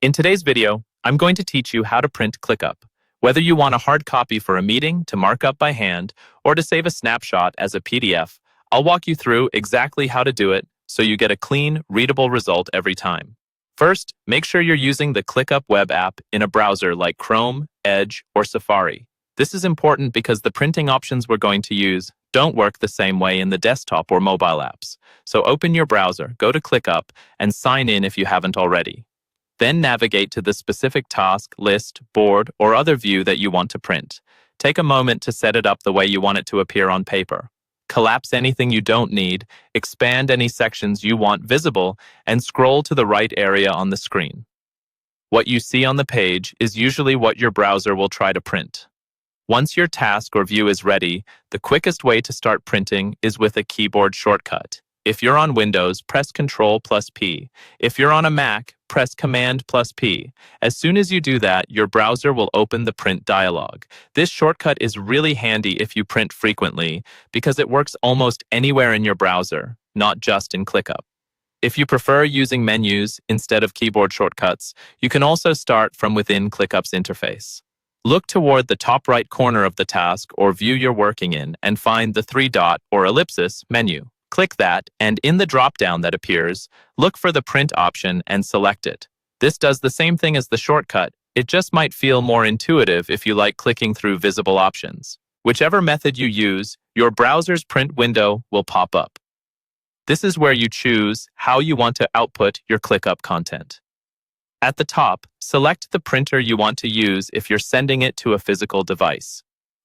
In today's video, I'm going to teach you how to print ClickUp. Whether you want a hard copy for a meeting to mark up by hand or to save a snapshot as a PDF, I'll walk you through exactly how to do it so you get a clean, readable result every time. First, make sure you're using the ClickUp web app in a browser like Chrome, Edge, or Safari. This is important because the printing options we're going to use don't work the same way in the desktop or mobile apps. So open your browser, go to ClickUp, and sign in if you haven't already. Then navigate to the specific task, list, board, or other view that you want to print. Take a moment to set it up the way you want it to appear on paper. Collapse anything you don't need, expand any sections you want visible, and scroll to the right area on the screen. What you see on the page is usually what your browser will try to print. Once your task or view is ready, the quickest way to start printing is with a keyboard shortcut. If you're on Windows, press Ctrl+P. If you're on a Mac, press Command+P. As soon as you do that, your browser will open the print dialog. This shortcut is really handy if you print frequently because it works almost anywhere in your browser, not just in ClickUp. If you prefer using menus instead of keyboard shortcuts, you can also start from within ClickUp's interface. Look toward the top right corner of the task or view you're working in and find the three-dot or ellipsis menu. Click that, and in the drop-down that appears, look for the print option and select it. This does the same thing as the shortcut. It just might feel more intuitive if you like clicking through visible options. Whichever method you use, your browser's print window will pop up. This is where you choose how you want to output your ClickUp content. At the top, select the printer you want to use if you're sending it to a physical device.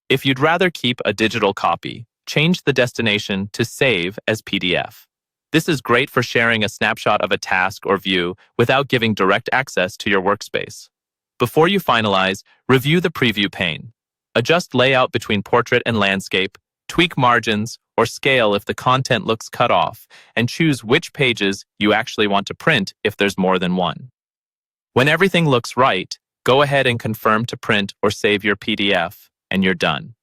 If you'd rather keep a digital copy, change the destination to Save as PDF. This is great for sharing a snapshot of a task or view without giving direct access to your workspace. Before you finalize, review the preview pane. Adjust layout between portrait and landscape, tweak margins, or scale if the content looks cut off, and choose which pages you actually want to print if there's more than one. When everything looks right, go ahead and confirm to print or save your PDF, and you're done.